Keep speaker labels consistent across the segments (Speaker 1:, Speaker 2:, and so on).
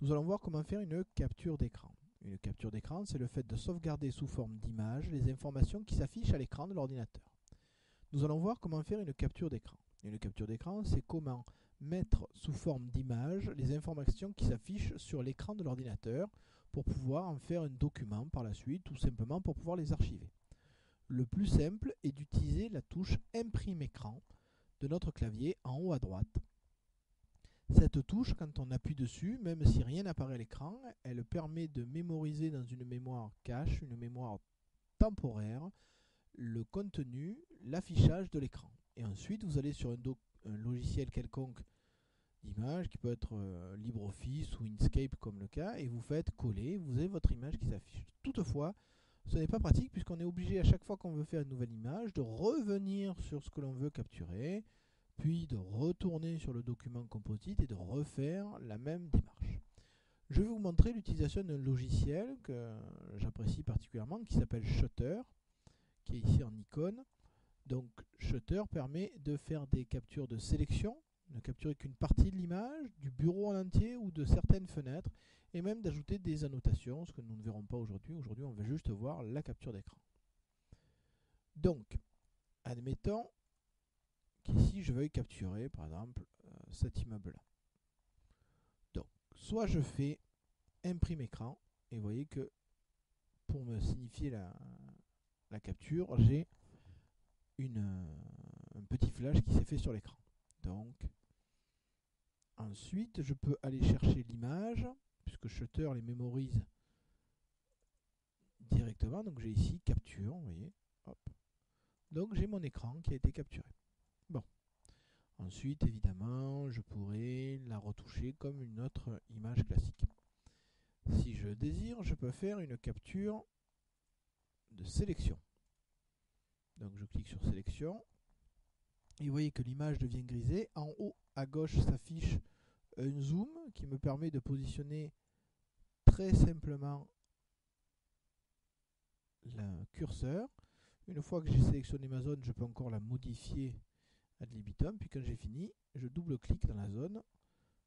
Speaker 1: Nous allons voir comment faire une capture d'écran. Une capture d'écran, c'est le fait de sauvegarder sous forme d'image les informations qui s'affichent à l'écran de l'ordinateur. Nous allons voir comment faire une capture d'écran. Une capture d'écran, c'est comment mettre sous forme d'image les informations qui s'affichent sur l'écran de l'ordinateur pour pouvoir en faire un document par la suite ou simplement pour pouvoir les archiver. Le plus simple est d'utiliser la touche Imprime écran de notre clavier en haut à droite. Cette touche, quand on appuie dessus, même si rien n'apparaît à l'écran, elle permet de mémoriser dans une mémoire cache, une mémoire temporaire, le contenu, l'affichage de l'écran. Et ensuite, vous allez sur un logiciel quelconque d'image, qui peut être LibreOffice ou Inkscape comme le cas, et vous faites coller, vous avez votre image qui s'affiche. Toutefois, ce n'est pas pratique puisqu'on est obligé à chaque fois qu'on veut faire une nouvelle image de revenir sur ce que l'on veut capturer, puis de retourner sur le document composite et de refaire la même démarche. Je vais vous montrer l'utilisation d'un logiciel que j'apprécie particulièrement qui s'appelle Shutter, qui est ici en icône. Donc Shutter permet de faire des captures de sélection, ne capturer qu'une partie de l'image, du bureau en entier ou de certaines fenêtres, et même d'ajouter des annotations, ce que nous ne verrons pas aujourd'hui. Aujourd'hui, on va juste voir la capture d'écran. Donc, admettons qu'ici, je veuille capturer, par exemple, cet immeuble-là. Donc, soit je fais Imprime écran, et vous voyez que pour me signifier la capture, j'ai un petit flash qui s'est fait sur l'écran. Donc, ensuite, je peux aller chercher l'image, puisque Shutter les mémorise directement. Donc, j'ai ici capture, vous voyez. Hop. Donc, j'ai mon écran qui a été capturé. Bon. Ensuite, évidemment, je pourrais la retoucher comme une autre image classique. Si je désire, je peux faire une capture de sélection. Donc, je clique sur sélection. Et vous voyez que l'image devient grisée. En haut à gauche s'affiche un zoom qui me permet de positionner très simplement le curseur. Une fois que j'ai sélectionné ma zone, je peux encore la modifier ad libitum. Puis quand j'ai fini, je double-clique dans la zone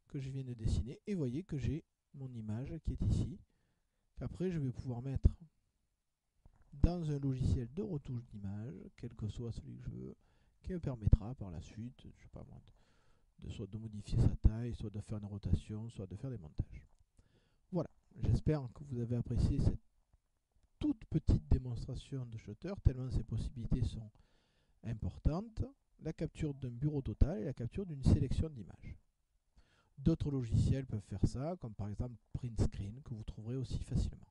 Speaker 1: que je viens de dessiner. Et vous voyez que j'ai mon image qui est ici. Qu'après, je vais pouvoir mettre dans un logiciel de retouche d'image, quel que soit celui que je veux, qui me permettra par la suite, je sais pas moi, soit de modifier sa taille, soit de faire une rotation, soit de faire des montages. Voilà, j'espère que vous avez apprécié cette toute petite démonstration de Shutter, tellement ces possibilités sont importantes. La capture d'un bureau total et la capture d'une sélection d'images. D'autres logiciels peuvent faire ça, comme par exemple Print Screen, que vous trouverez aussi facilement.